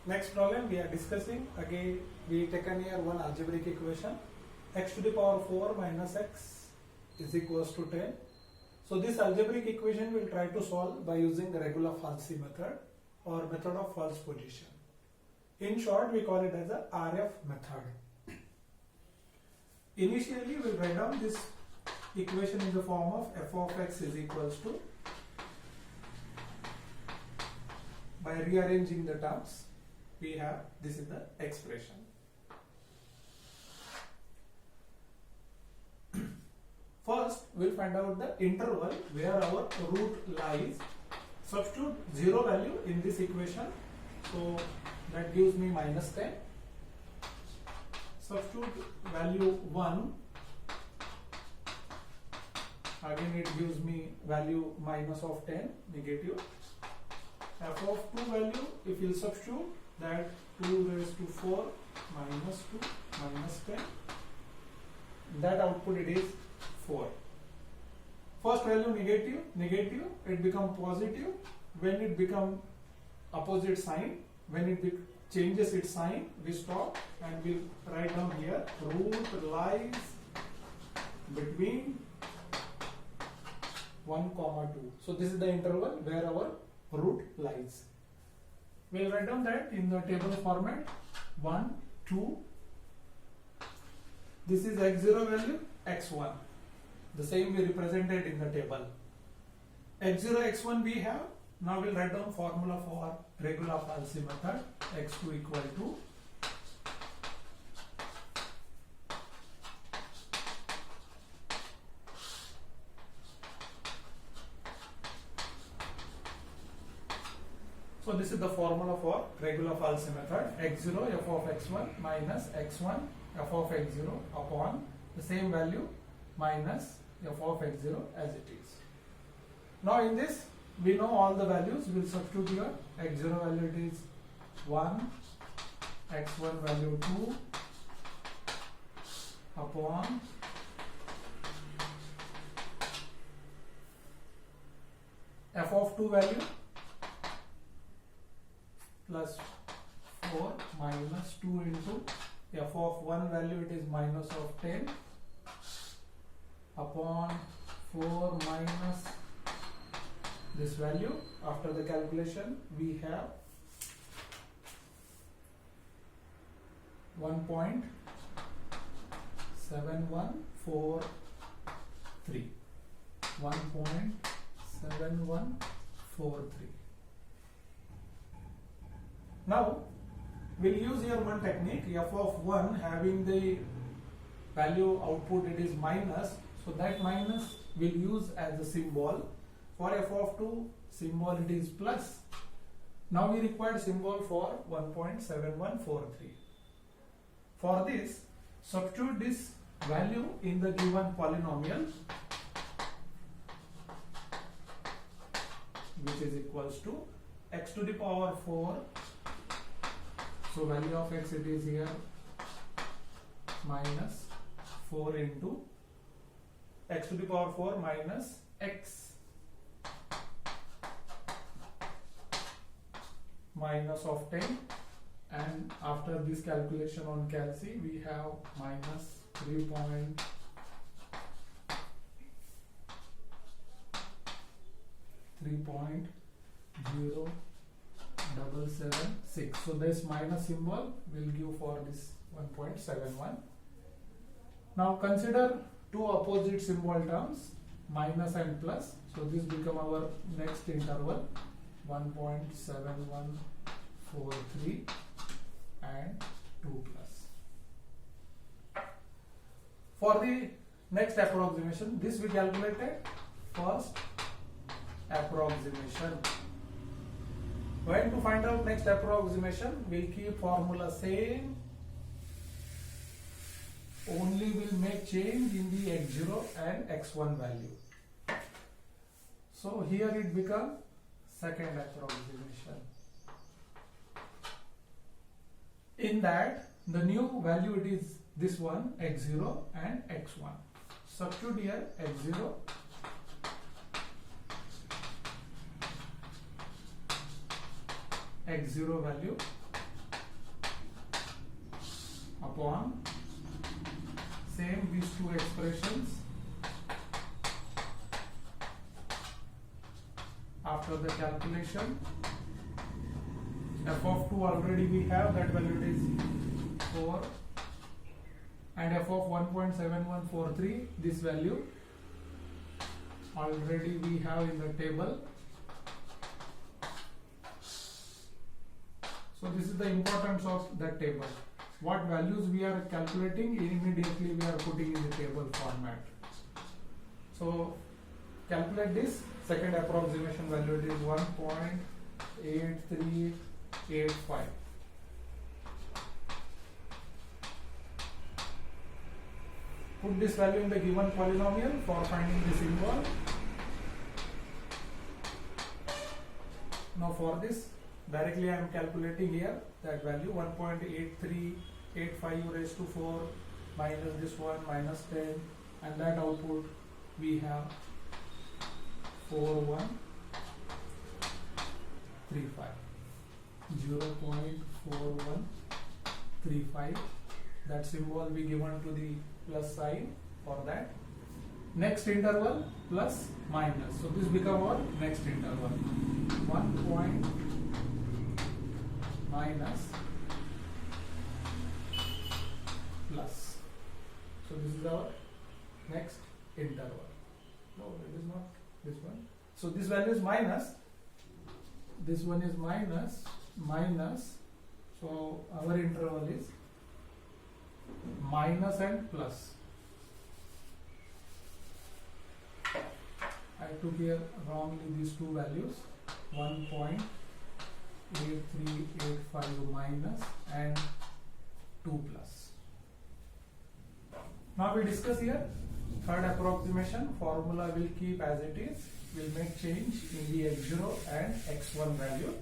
Next problem we are discussing. Again we taken here one algebraic equation, x to the power 4 minus x is equals to 10. So this algebraic equation we'll try to solve by using the regular falsi method or method of false position. In short we call it as a RF method. Initially we'll write down this equation in the form of f of x is equals to, by rearranging the terms we have, this is the expression. First we'll find out the interval where our root lies. Substitute 0 value in this equation, so that gives me minus 10. Substitute value 1, again it gives me value minus of 10, negative. F of 2 value, if you substitute that, 2 raised to 4 minus 2 minus 10, that output it is 4. First value negative, it become positive. When it become opposite sign, when it changes its sign, we stop and we write down here root lies between 1, 2. So this is the interval where our root lies. We'll write down that in the table format. 1, 2. This is x0 value, x1. The same we represented in the table. x0, x1 we have. Now we'll write down formula for regular falsi method. x2 equal to so this is the formula for regular falsi method. x0 f of x1 minus x1 f of x0 upon the same value minus f of x0 as it is. Now in this we know all the values. We will substitute here. x0 value it is 1, x1 value 2 upon f of 2 value plus 4 minus 2 into f of 1 value, it is minus of 10 upon 4 minus this value. After the calculation we have 1.7143. 1.7143. Now we'll use here one technique. F of 1 having the value output it is minus, so that minus we'll use as a symbol. For f of 2 symbol it is plus. Now we require symbol for 1.7143. For this, substitute this value in the given polynomial, which is equals to x to the power 4. So value of x it is here minus 4 into x to the power 4 minus x minus of 10, and after this calculation on calci we have minus 3.0776. So this minus symbol will give for this 1.71. Now consider two opposite symbol terms, minus and plus. So this become our next interval, 1.7143 and 2 plus. For the next approximation, this we calculated first approximation. When to find out next approximation, we'll keep formula same, only will make change in the x0 and x1 value. So here it become second approximation. In that the new value it is this one, x0 and x1. Substitute here x0 x0 value upon same these two expressions after the calculation. F of 2 already we have, that value is 4, and f of 1.7143, this value already we have in the table. So this is the importance of that table. What values we are calculating, immediately we are putting in the table format. So calculate this. Second approximation value, it is 1.8385. Put this value in the given polynomial for finding the symbol. Now for this, directly I am calculating here that value 1.8385 raised to 4 minus this one minus 10, and that output we have 4135, 0.4135. That symbol we given to the plus sign for that. Next interval plus minus. So this become our next interval. 1 point minus plus. So this is our next interval. No, it is not this one. So this value is minus. This one is minus, minus. So our interval is minus and plus. I took here wrongly these two values, 1.8385 minus and 2 plus. Now we discuss here third approximation. Formula will keep as it is. We'll make change in the x0 and x1 value.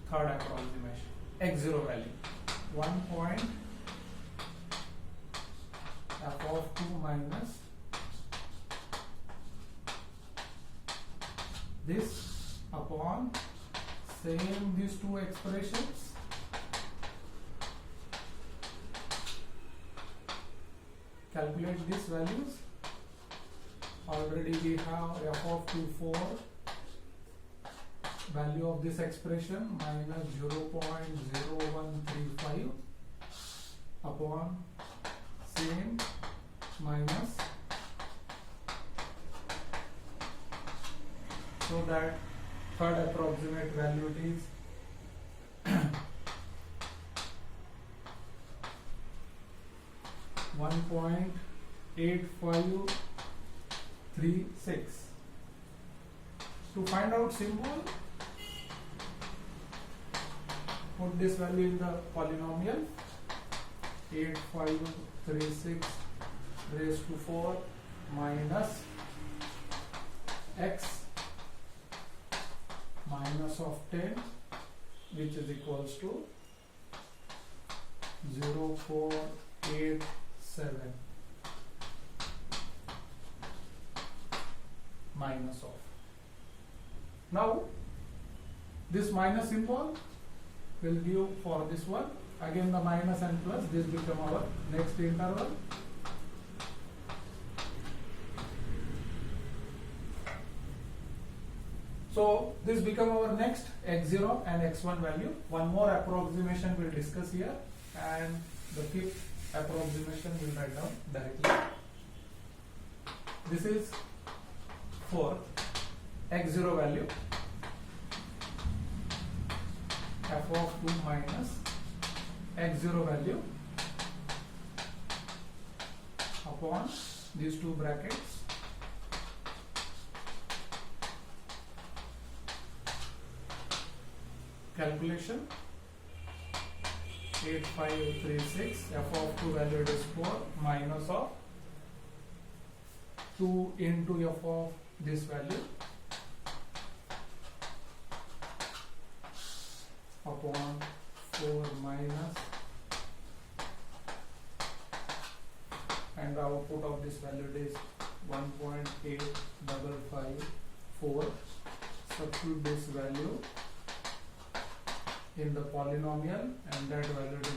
Third approximation, x0 value 1 point f of 2 minus this upon same these two expressions calculate these values. Already we have f of 2 4, value of this expression minus 0.0135 upon same minus, so that third approximate value is 1.8536. To find out symbol, put this value in the polynomial. 8536 raised to 4 minus x minus of 10, which is equals to 0487 minus of. Now this minus symbol will give for this one, again the minus and plus, this become our next interval. So this become our next x0 and x1 value. One more approximation we'll discuss here, and the fifth approximation we'll write down directly. This is for x0 value f of 2 minus x0 value upon these two brackets calculation 8536 f of 2 value is 4 minus of 2 into f of this value upon 4 minus, and the output of this value is 1.8554. Substitute this value in the polynomial, and that value is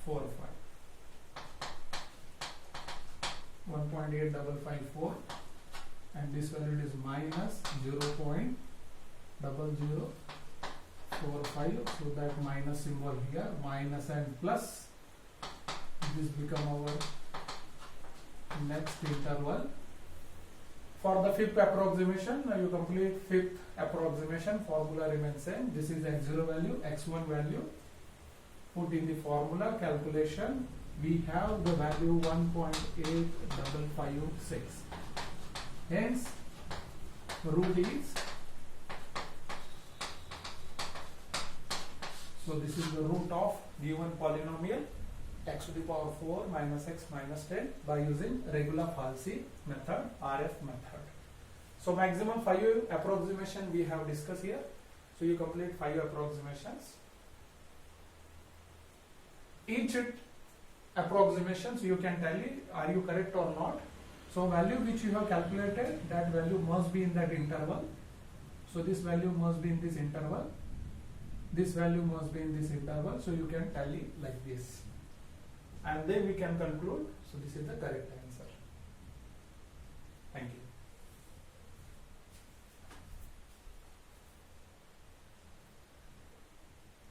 0.0455. 1.8554, and this value is minus 0.0045. So that minus symbol here, minus and plus, this become our next interval. For the fifth approximation, you complete fifth approximation, formula remains same. This is x0 value, x1 value. Put in the formula calculation. We have the value 1.8556. Hence, root is, so this is the root of given polynomial x to the power 4 minus x minus 10 by using regular Falsy method, RF method. So maximum 5 approximation we have discussed here. So you complete 5 approximations. Each approximations you can tally are you correct or not. So value which you have calculated, that value must be in that interval. So this value must be in this interval. This value must be in this interval. So you can tally like this. And then we can conclude. So this is the correct answer. Thank you.